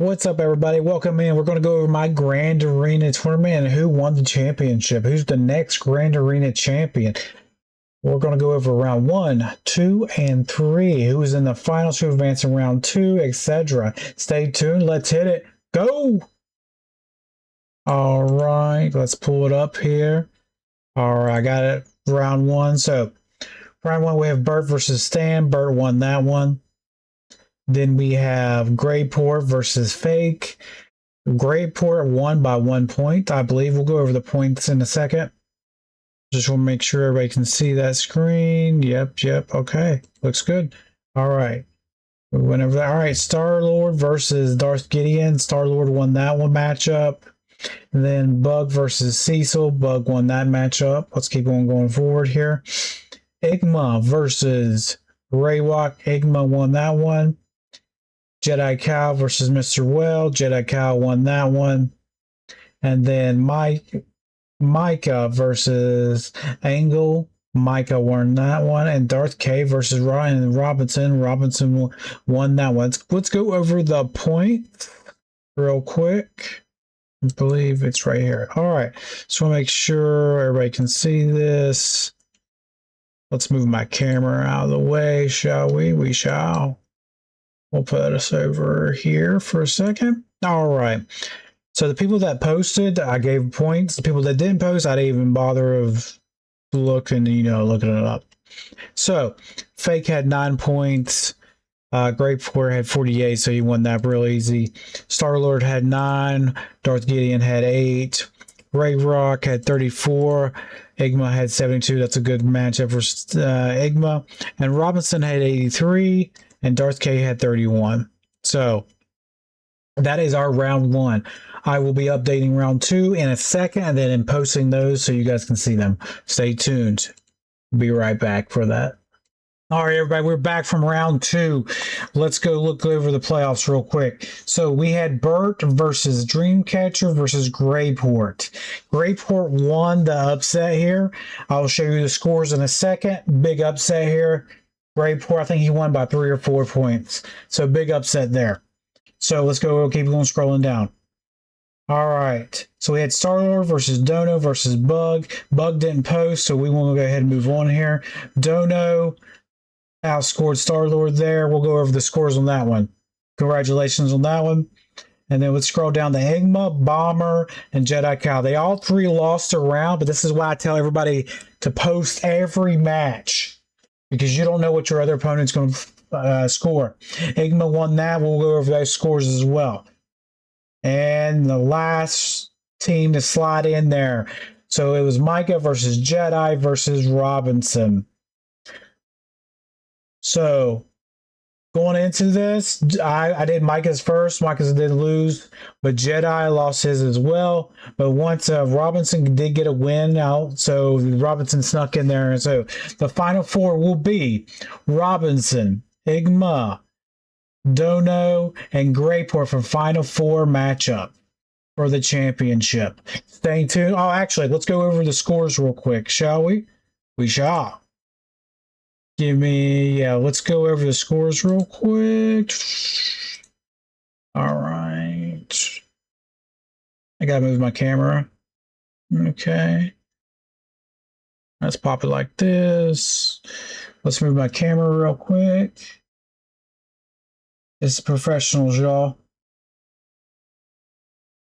What's up, everybody? Welcome in. We're going to go over my Grand Arena tournament and who won the championship. Who's the next Grand Arena champion? We're going to go over round 1, 2, and 3. Who's in the finals, who advanced in round 2, etc. Stay tuned. Let's hit it. Go! All right, let's pull it up here. All right, I got it. Round 1. So, round 1, we have Bert versus Stan. Bert won that one. Then we have Grayport versus Fake. Grayport won by 1 point, I believe. We'll go over the points in a second. Just want to make sure everybody can see that screen. Yep. Okay, looks good. All right. We went over that. All right, Star-Lord versus Darth Gideon. Star-Lord won that one matchup. And then Bug versus Cecil. Bug won that matchup. Let's keep on going forward here. Igma versus Raywalk. Igma won that one. Jedi Cow versus Mr. Well. Jedi Cow won that one. And then Micah versus Angle. Micah won that one. And Darth K versus Ryan Robinson. Robinson won that one. Let's go over the points real quick. I believe it's right here. All right. So we'll make sure everybody can see this. Let's move my camera out of the way, shall we? We shall. We'll put us over here for a second. All right. So the people that posted, I gave points. The people that didn't post, I didn't even bother of looking it up. So Fake had 9 points. Grapefruit had 48, so he won that real easy. Star-Lord had 9. Darth Gideon had 8. Ray Rock had 34. Igma had 72. That's a good matchup for Igma. And Robinson had 83. And Darth K had 31. So that is our round 1. I will be updating round 2 in a second and then posting those so you guys can see them. Stay tuned. Be right back for that. All right, everybody, we're back from round 2. Let's go look over the playoffs real quick. So we had Bert versus Dreamcatcher versus Grayport. Grayport won the upset here. I'll show you the scores in a second. Big upset here. Grayport, I think he won by 3 or 4 points. So big upset there. So let's go, keep going scrolling down. All right. So we had Star-Lord versus Dono versus Bug. Bug didn't post, so we want to go ahead and move on here. Dono outscored Star-Lord there. We'll go over the scores on that one. Congratulations on that one. And then let's scroll down to Igma, Bomber, and Jedi Cow. They all 3 lost a round, but this is why I tell everybody to post every match, because you don't know what your other opponent's going to score. Igma won that. We'll go over those scores as well. And the last team to slide in there. So it was Micah versus Jedi versus Robinson. So going into this, I did Micah's first. Micah's did lose, but Jedi lost his as well. But once Robinson did get a win out, so Robinson snuck in there. And so the final 4 will be Robinson, Igma, Dono, and Grayport for final 4 matchup for the championship. Stay tuned. Oh, actually, let's go over the scores real quick, shall we? We shall. Let's go over the scores real quick. All right. I gotta move my camera. Okay. Let's pop it like this. Let's move my camera real quick. It's professionals, y'all.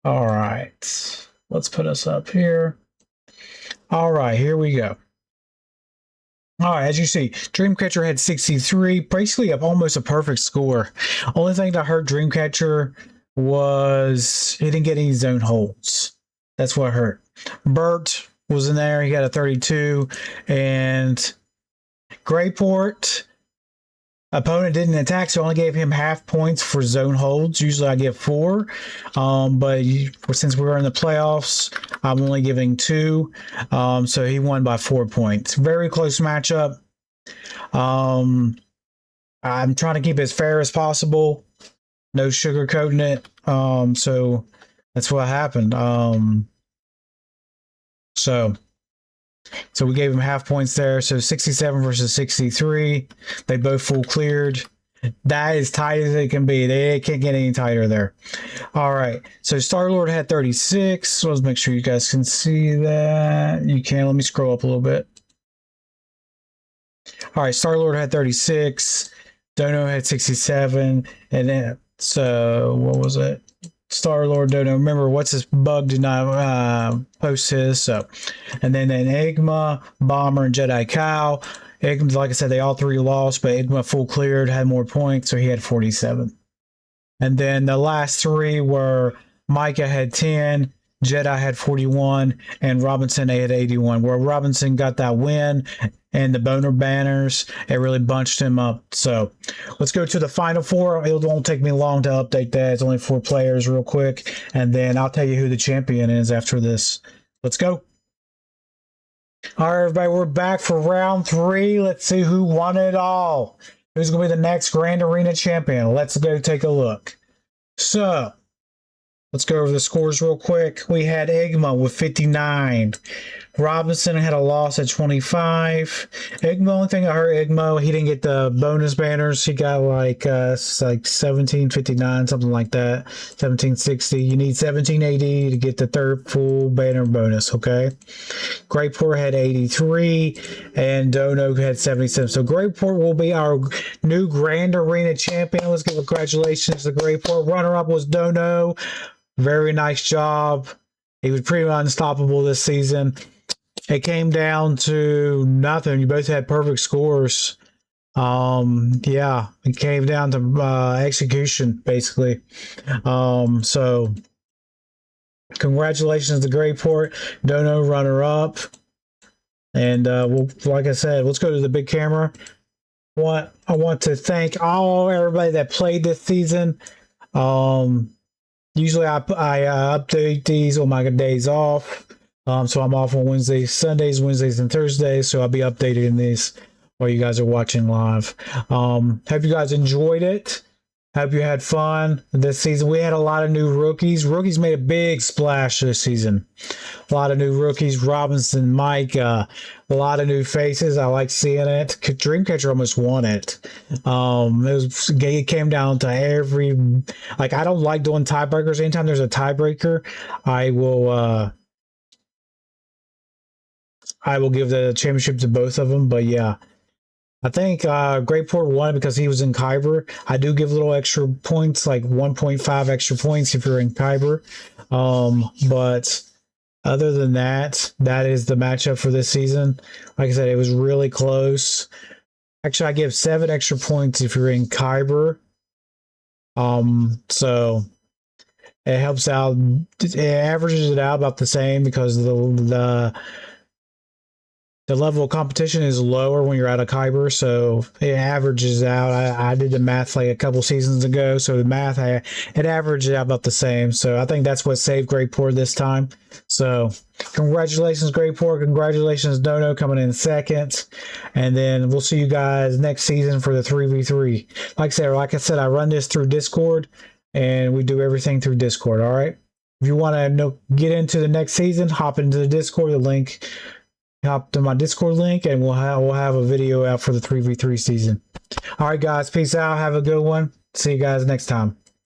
All right. Let's put us up here. All right, here we go. All right, as you see, Dreamcatcher had 63, basically almost a perfect score. Only thing that hurt Dreamcatcher was he didn't get any zone holds. That's what hurt. Bert was in there. He got a 32. And Grayport, opponent didn't attack, so I only gave him half points for zone holds. Usually I give 4. But since we were in the playoffs, I'm only giving 2. So he won by 4 points. Very close matchup. I'm trying to keep it as fair as possible. No sugarcoating it. So that's what happened. So we gave him half points there. So 67 versus 63. They both full cleared. That is tight as it can be. They can't get any tighter there. All right. So Star-Lord had 36. So let's make sure you guys can see that. You can. Let me scroll up a little bit. All right. Star-Lord had 36. Dono had 67. And then, so what was it? Star-Lord, Dono. Remember, what's this bug did not post his. So, and then Enigma, Bomber, and Jedi Cow. Enigma, like I said, they all three lost, but Enigma full cleared, had more points, so he had 47. And then the last three were Micah had 10, Jedi had 41, and Robinson had 81. Where Robinson got that win and the boner banners, it really bunched him up. So let's go to the final four. It won't take me long to update that. It's only 4 players real quick. And then I'll tell you who the champion is after this. Let's go. All right, everybody, we're back for round 3. Let's see who won it all. Who's going to be the next Grand Arena champion? Let's go take a look. So, let's go over the scores real quick. We had Enigma with 59. Robinson had a loss at 25. Enigma, only thing I heard Enigma, he didn't get the bonus banners. He got like 1759, something like that. 1760. You need 1780 to get the third full banner bonus, okay? Greyport had 83 and Dono had 77. So Greyport will be our new Grand Arena champion. Let's give congratulations to Greyport. Runner-up was Dono. Very nice job. He was pretty unstoppable this season. It came down to nothing. You both had perfect scores. Yeah, it came down to execution, basically. So congratulations to Greyport. Dono runner-up. And we'll, like I said, let's go to the big camera. I want to thank everybody that played this season. Usually I update these on my days off. So I'm off on Wednesdays, Sundays, Wednesdays, and Thursdays. So I'll be updating these while you guys are watching live. Hope you guys enjoyed it. Hope you had fun this season. We had a lot of new rookies. Rookies made a big splash this season. A lot of new rookies. Robinson, Mike, a lot of new faces. I like seeing it. Dreamcatcher almost won it. It came down to I don't like doing tiebreakers. Anytime there's a tiebreaker, I will give the championship to both of them. But yeah, I think Greyport won because he was in Kyber. I do give little extra points, like 1.5 extra points if you're in Kyber. But other than that, that is the matchup for this season. Like I said, it was really close. Actually, I give 7 extra points if you're in Kyber. So it helps out. It averages it out about the same because the level of competition is lower when you're out of Kyber, so it averages out. I did the math like a couple seasons ago, so the math, it averaged out about the same. So I think that's what saved Greyport this time. So congratulations, Greyport. Congratulations, Dono, coming in second. And then we'll see you guys next season for the 3v3. Like I said, I run this through Discord, and we do everything through Discord, all right? If you want to get into the next season, hop into the Discord, the link. Hop to my Discord link, and we'll have a video out for the 3v3 season. All right, guys, peace out. Have a good one. See you guys next time.